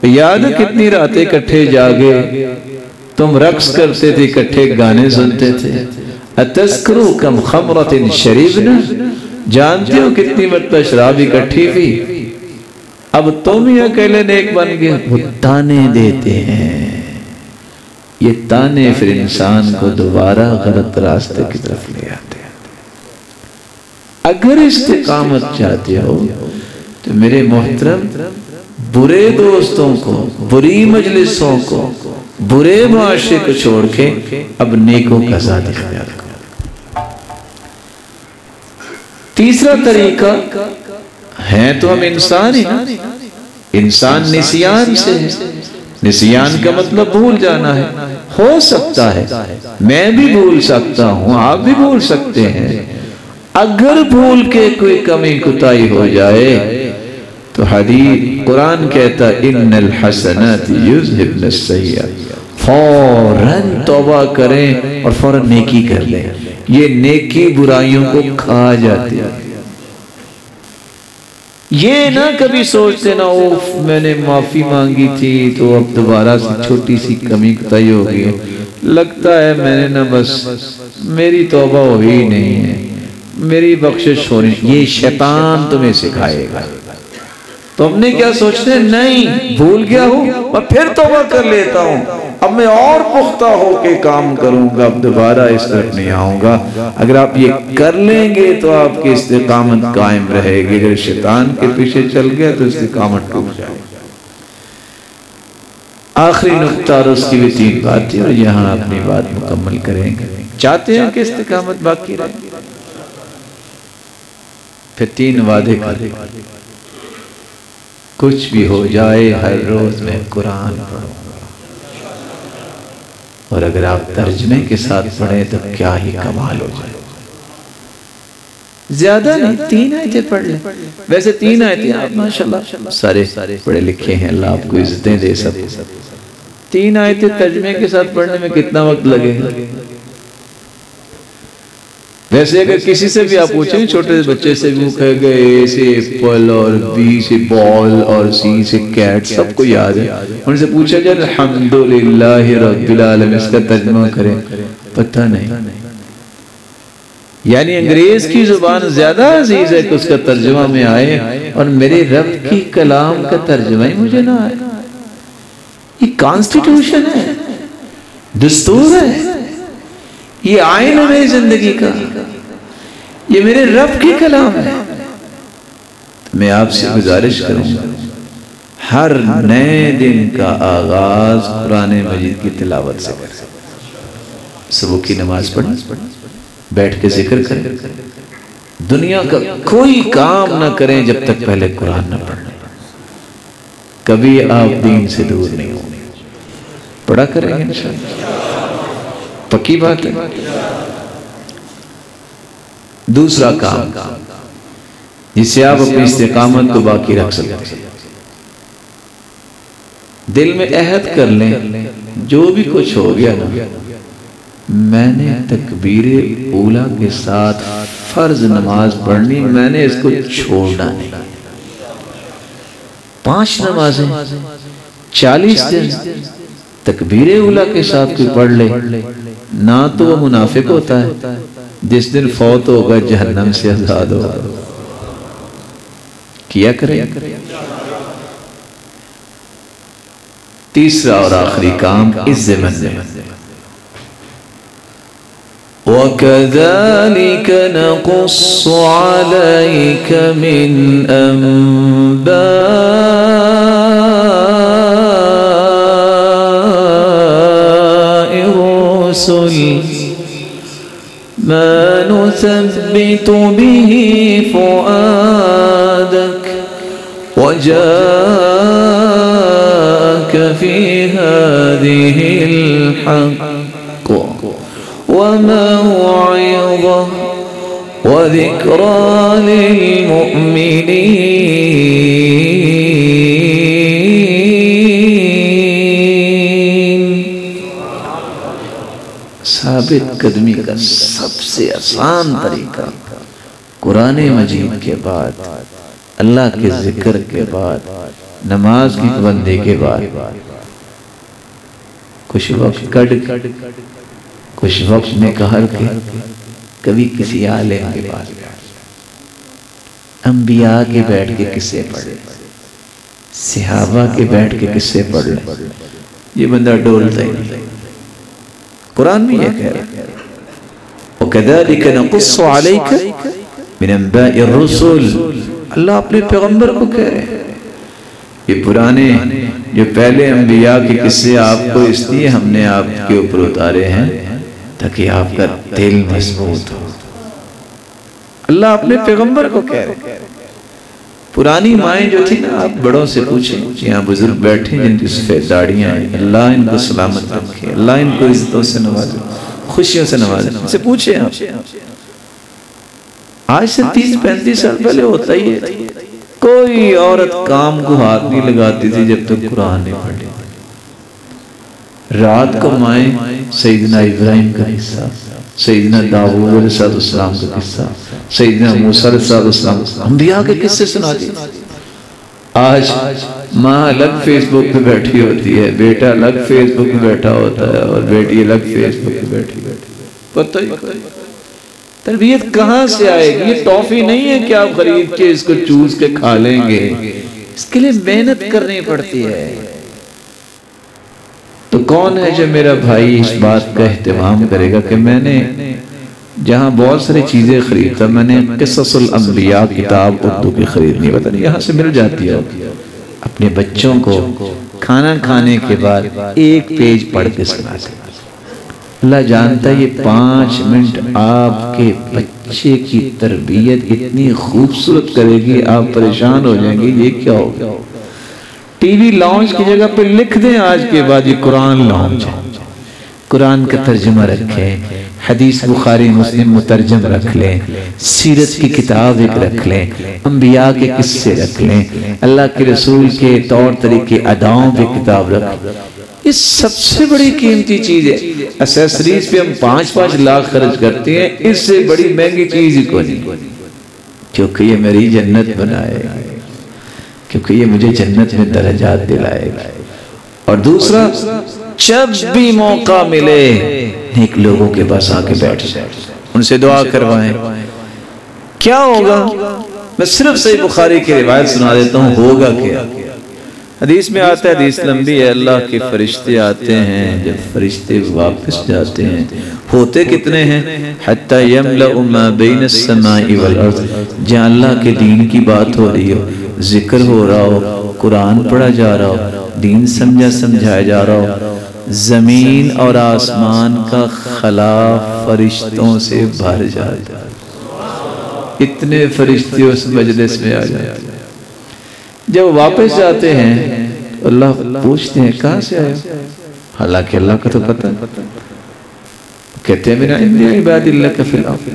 یاد ہے کتنی راتیں کٹھے جاگے، تم رقص کرتے تھے، کٹھے گانے سنتے تھے. اتذکروا کم خمرۃ شریبنا، جانتے ہو کتنی مرتبہ شراب اکٹھی ہوئی. اب تم ہی اکیلے نیک بن گئے. وہ تانے دیتے ہیں، یہ تانے پھر انسان کو دوبارہ غلط راستے کی طرف لے آتے ہیں. اگر استقامت چاہتے ہو تو میرے محترم برے دوستوں کو، بری مجلسوں کو، برے معاشرے کو چھوڑ کے اب نیکوں کا ساتھ اختیار کرو. تیسرا طریقہ ہے تو ہم انسان ہی نا، انسان نسیان سے ہے. نسیان کا مطلب بھول جانا ہے. ہو سکتا ہے میں بھی بھول سکتا ہوں، آپ بھی بھول سکتے ہیں. اگر بھول کے کوئی کمی کوتاہی ہو جائے تو حدیث قرآن کہتا ان الحسنات یذہبن السیئات، فوراً توبہ کریں اور فوراً نیکی کر لیں. یہ نیکی برائیوں کو کھا جاتی ہے. یہ نہ کبھی سوچتے نا اوف میں نے معافی مانگی تھی تو اب دوبارہ سے چھوٹی سی کمی کوتاہی ہو گئی، لگتا ہے میں نے نا بس میری توبہ ہوئی نہیں ہے، میری بخشش ہونی. یہ شیطان تمہیں سکھائے گا. تو ہم نے کیا سوچتے ہیں؟ نہیں، بھول گیا ہوں میں پھر توبہ کر لیتا ہوں، اب میں اور پختہ ہو کے کام کروں گا، اب دوبارہ اس طرف نہیں آؤں گا. اگر آپ یہ کر لیں گے تو آپ کی استقامت قائم رہے گی. اگر شیطان کے پیچھے چل گیا تو استقامت ٹوٹ جائے گی. آخری نقطہ اور اس کی بھی 3 باتیں اور یہاں اپنی بات مکمل کریں گے. چاہتے ہیں کہ استقامت باقی رہے، پھر 3 وعدے کریں. کچھ بھی ہو جائے ہر روز میں قرآن پڑھوں گا، اور اگر آپ ترجمے کے ساتھ پڑھیں تو کیا ہی کمال ہو جائے. زیادہ نہیں، 3 آیتیں پڑھ لیں. ویسے 3 آیتیں آپ ماشاءاللہ سارے پڑھے لکھے ہیں، اللہ آپ کو عزتیں دے سب. 3 آیتیں ترجمے کے ساتھ پڑھنے میں کتنا وقت لگے گا؟ ویسے اگر کسی سے بھی آپ پوچھیں، چھوٹے بچے سے بھی وہ کہے گا اے سے ایپل اور بی سے بال اور سی سے کیٹ، سب کو یاد ہے. ان سے پوچھا جائے الحمدللہ رب العالمین اس کا ترجمہ کریں، پتہ نہیں. یعنی انگریز کی زبان زیادہ عزیز ہے کہ اس کا ترجمہ میں آئے اور میرے رب کی کلام کا ترجمہ ہی مجھے نہ آئے. یہ کانسٹیٹیوشن ہے، دستور ہے، یہ آئین ہے میری زندگی کا، یہ میرے رب کی کلام ہے. میں آپ سے گزارش کروں گا ہر نئے دن کا آغاز قرآن مجید کی تلاوت سے کریں. صبح کی نماز پڑھیں، بیٹھ کے ذکر کریں. دنیا کا کوئی کام نہ کریں جب تک پہلے قرآن نہ پڑھ لیں. کبھی آپ دین سے دور نہیں ہوں گے. پڑھا کریں گے انشاءاللہ، پکی بات ہے. دوسرا کام جس سے آپ اپنی استقامت کو باقی رکھ سکتے ہیں، دل میں عہد کر لیں جو بھی کچھ ہو گیا نا، میں نے تکبیر اولیٰ کے ساتھ فرض نماز پڑھنی، میں نے اس کو چھوڑنا نہیں. 5 نمازیں 40 دن تکبیر اولیٰ کے ساتھ کوئی پڑھ لے، نہ تو وہ منافق ہوتا ہے، جس دن فوت ہوگا جہنم سے آزاد ہوگا. کیا کریں. تیسرا اور آخری کام اس زمن میں وَكَذَلِكَ نَقُصُّ عَلَيْكَ مِنْ أَنْبَاءِ الرُّسُلِ مَا نُثَبِّتُ بِهِ فُؤَادَكَ وَجَاءَكَ فِي هَذِهِ الْحَقُّ وَمَوْعِظَةٌ وَذِكْرَى لِلْمُؤْمِنِينَ۔ ثابت قدمی کا سب سے آسان طریقہ قرآن مجید کے بعد، اللہ کے ذکر کے بعد، نماز کی پابندی کے بعد کچھ وقت کٹ کچھ وقت میں کہر کے کبھی کسی عالم کے پاس انبیاء کے بیٹھ کے قصے پڑھے، صحابہ کے بیٹھ کے قصے پڑھ لیں، یہ بندہ ڈولتا ہی نہیں۔ قرآن میں یہ کہہ رہا ہے وَكَذَلِكَ نَقُصُّ عَلَيْكَ مِنْ أَنْبَاءِ الرُّسُلِ، اللہ اپنے پیغمبر کو کہہ رہے ہیں یہ پرانے جو پہلے انبیاء کے قصے آپ کو اس لیے ہم نے آپ کے اوپر اتارے ہیں تاکہ آپ کا دل مضبوط ہو۔ اللہ اپنے پیغمبر کو کہہ رہے ہیں۔ پرانی مائیں جو تھی نا، آپ بڑوں سے پوچھیں، یہاں بزرگ بیٹھے جن کی سفید داڑیاں ہیں، اللہ ان کو سلامت رکھے، اللہ ان کو عزتوں سے نوازے، خوشیوں سے نوازے، ان سے پوچھیں آپ۔ آج سے 30-35 سال پہلے ہوتا ہی ہے، کوئی عورت کام کو ہاتھ نہیں لگاتی تھی جب تک قرآن نہیں پڑھی۔ رات کو مائیں سیدنا ابراہیم کا قصہ، سیدنا داؤد علیہ السلام کا قصہ، سیدنا موسیٰ علیہ السلام انبیاء کے قصے سناتی۔ آج ماں الگ فیس بک پہ بیٹھی ہوتی ہے، بیٹا الگ فیس بک پہ بیٹھا ہوتا ہے، اور بیٹی الگ فیس بک پہ بیٹھی پتہ ہی تربیت کہاں سے آئے گی؟ یہ ٹافی نہیں ہے کہ آپ خرید کے اس کو چوز کے کھا لیں گے، اس کے لیے محنت کرنی پڑتی ہے۔ تو کون ہے جو میرا بھائی اس بات کا اہتمام کرے گا کہ میں نے جہاں بہت ساری چیزیں خریدتا، میں نے قصص الانبیاء کتاب اردو کی خریدنی، پتہ نہیں یہاں سے مل جاتی ہے، اپنے بچوں کو کھانا کھانے کے بعد ایک پیج پڑھ کے سناتے۔ اللہ جانتا ہے یہ 5 منٹ آپ کے بچے کی تربیت اتنی خوبصورت کرے گی، آپ پریشان ہو جائیں گے یہ کیا ہوگا۔ ٹی وی لاؤنج کی جگہ پہ لکھ دیں آج کے بعد یہ قرآن لاؤنج ہے، قرآن کا ترجمہ رکھیں، حدیث بخاری مسلم مترجم رکھ لیں، سیرت کی کتاب ایک رکھ لیں، انبیاء کے قصے رکھ لیں، اللہ کے رسول کے طور طریقے اداؤں پہ کتاب رکھ لیں۔ یہ سب سے بڑی قیمتی چیز ہے۔ اسیسریز پہ ہم 5-5 لاکھ خرچ کرتے ہیں، اس سے بڑی مہنگی چیز ہی کوئی نہیں، کیونکہ یہ میری جنت بنائے گا، کیونکہ یہ مجھے جنت میں درجات دلائے گا۔ اور دوسرا، جب بھی موقع ملے نیک لوگوں کے پاس آ کے بیٹھ جائیں، ان سے دعا کروائیں۔ کیا ہوگا؟ میں صرف صحیح بخاری کی روایت سنا دیتا ہوں، ہوگا کیا؟ حدیث میں آتا ہے، حدیث لمبی ہے، اللہ کے فرشتے آتے ہیں، جب فرشتے واپس جاتے ہیں ہوتے کتنے ہیں؟ حتی یملأ ما بین السماء والارض، جہاں اللہ کے دین کی بات ہو رہی ہو، ذکر ہو رہا ہو، قرآن پڑھا جا رہا ہو، دین سمجھایا جا رہا ہو، زمین اور آسمان کا خلا فرشتوں سے بھر جاتا ہے۔ اتنے فرشتے اس مجلس میں آ جاتے ہیں۔ جب واپس جاتے ہیں اللہ پوچھتے ہیں کہاں سے آئے؟ حالانکہ اللہ کا تو پتہ، کہتے ہیں میرا عباد اللہ کا فی الارض،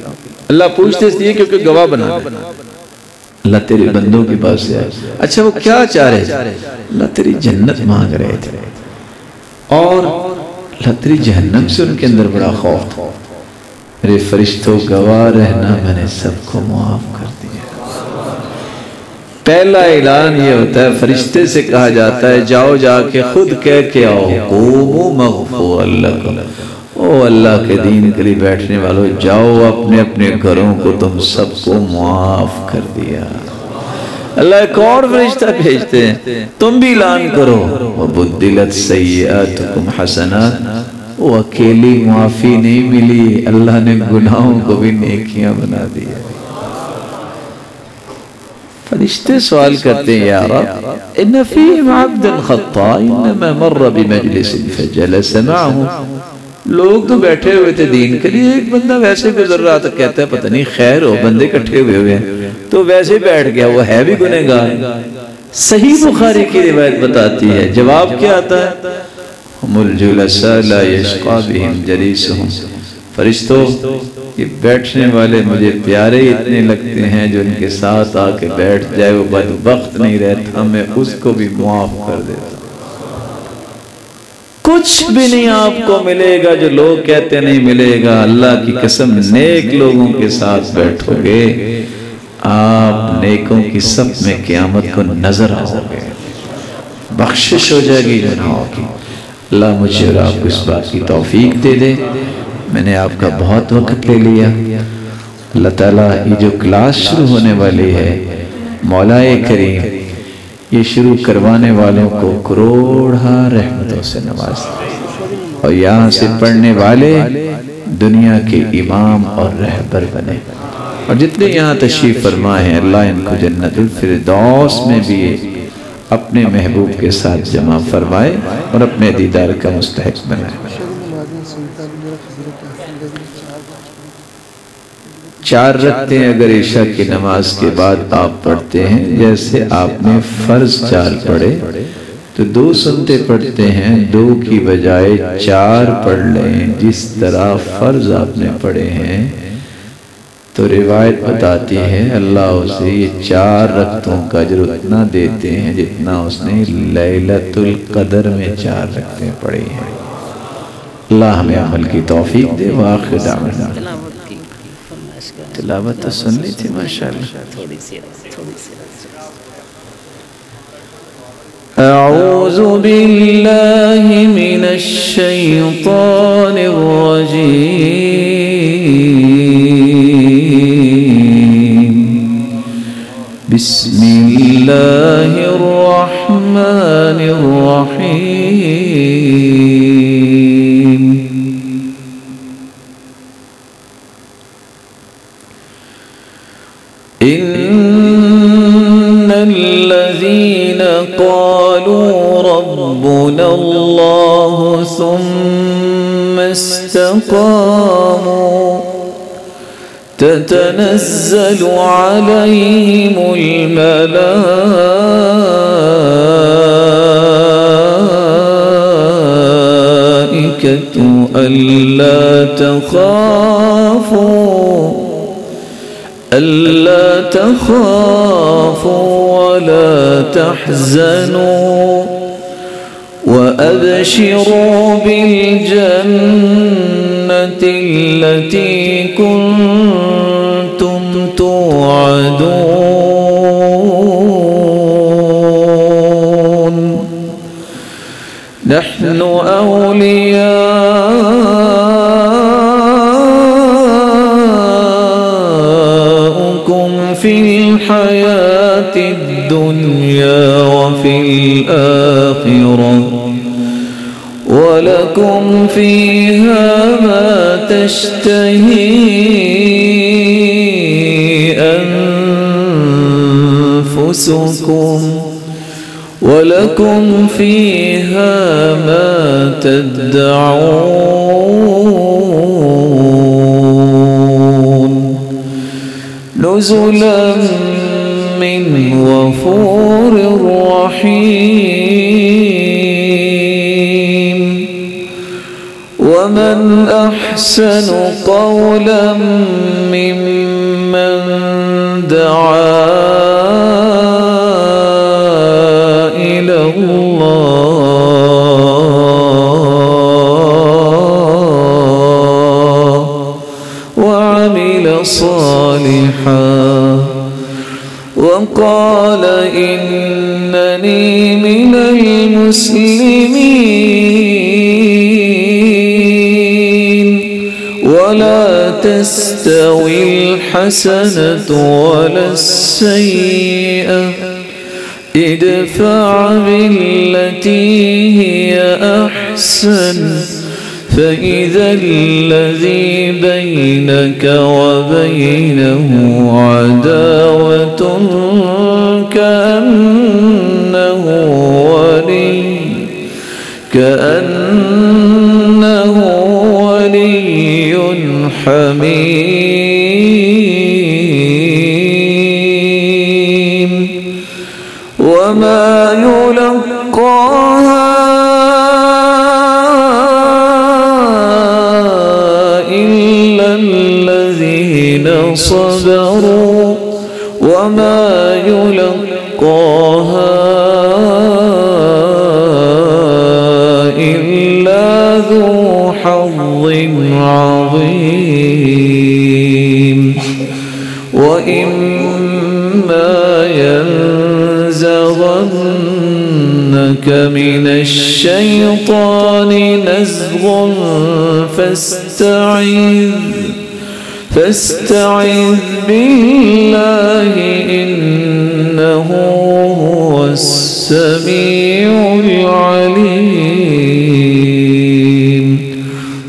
اللہ پوچھتے اس لیے کیونکہ گواہ بنا دے، اللہ تیرے بندوں کے پاس سے آئے۔ اچھا وہ کیا چاہ رہے تھے؟ اللہ تیری جنت مانگ رہے تھے، اور اللہ تیری جہنم سے ان کے اندر بڑا خوف تھا۔ میرے فرشتوں گواہ رہنا، میں نے سب کو معاف کر دیا۔ پہلا اعلان یہ ہوتا ہے، فرشتے سے کہا جاتا ہے جاؤ جا کے خود کہہ کے آؤ، قوموا مغفورا لکم، او اللہ کے دین کے لیے بیٹھنے والوں، جاؤ اپنے اپنے گھروں کو تم سب کو معاف کر دیا۔ اللہ ایک اور فرشتہ بھیجتے ہیں، تم بھی اعلان کرو، وَبُدِّلَتْ سَيِّئَاتُكُمْ حَسَنَاتٍ، وہ اکیلی معافی نہیں ملی، اللہ نے گناہوں کو بھی نیکیاں بنا دیا۔ فرشتے سوال کرتے ہیں، یا رب ان فیہم عبدا خطا انما مر بمجلس فجلس معه۔ لوگ تو بیٹھے ہوئے تھے دین کے لیے، ایک بندہ ویسے گزر رہا تھا، کہتا ہے پتہ نہیں خیر ہو، بندے کٹھے ہوئے ہیں تو ویسے بیٹھ گیا، وہ ہے بھی گنہگار۔ صحیح بخاری کی روایت بتاتی ہے، جواب کیا آتا ہے؟ ہم الجلساء لا یشقی بہم جلیسہم۔ فرشتوں، یہ بیٹھنے والے مجھے پیارے اتنے لگتے ہیں، جو ان کے ساتھ آ کے بیٹھ جائے وہ بدبخت نہیں رہتا، میں اس کو بھی معاف کر دیتا۔ کچھ بھی نہیں آپ کو ملے گا جو لوگ کہتے نہیں ملے گا، اللہ کی قسم نیک لوگوں کے ساتھ بیٹھو گے، آپ نیکوں کی صف میں قیامت کو نظر آؤ گے، بخشش ہو جائے گی گناہوں کی۔ اللہ مجھے اور آپ کو اس بات کی توفیق دے دے۔ میں نے آپ کا بہت وقت لے لیا۔ اللہ تعالیٰ یہ جو کلاس شروع ہونے والی ہے، مولا کریم یہ شروع کروانے والوں کو کروڑا رحمتوں سے نواز دے، اور یہاں سے پڑھنے والے دنیا کے امام اور رہبر بنے، اور جتنے یہاں تشریف فرما ہیں اللہ ان کو جنت الفردوس میں بھی اپنے محبوب کے ساتھ جمع فرمائے اور اپنے دیدار کا مستحق بنائے۔ 4 رکعتیں اگر عشاء کی نماز کے بعد آپ پڑھتے ہیں، جیسے آپ نے فرض 4 پڑھے تو 2 سنتے پڑھتے ہیں، 2 کی بجائے 4 پڑھ لیں جس طرح فرض آپ نے پڑھے ہیں، تو روایت بتاتی ہے اللہ اسے یہ 4 رکعتوں کا اجر اتنا دیتے ہیں جتنا اس نے لیلۃ القدر میں 4 رکعتیں پڑھی ہیں۔ اللہ ہمیں عمل کی توفیق دے۔ وآخر دعوانا، تلاوت تو سن لی تھی ماشاءاللہ۔ اعوذ باللہ من الشیطان الرجیم، بسم اللہ الرحمن الرحیم۔ ان الذين قالوا ربنا الله ثم استقاموا تتنزل عليهم الملائكة ألا تخافوا ولا تحزنوا وأبشروا بالجنة التي كنتم توعدون نحن أولياؤكم في الحياة الدنيا وفي الآخرة ولكم فيها ما تشتهي أنفسكم ولكم فيها ما تدعون نزلا من غفور رحيم ومن أحسن قولا ممن دعا إلى الله وعمل صالحا وقال إنني من المسلمين ولا تستوي الحسنة ولا السيئة ادفع بالتي هي أحسن فإذا الذي بينك وبينه عداوة كأنه ولي حميم وما يلقاها إلا الذين صبروا وما يلقاها إلا ذو حظ عظيم وإما ينزغنك من الشيطان نزغ فاستعذ بالله إنه هو السميع العليم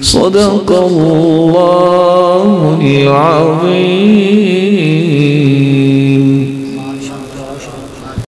صدق الله العظيم.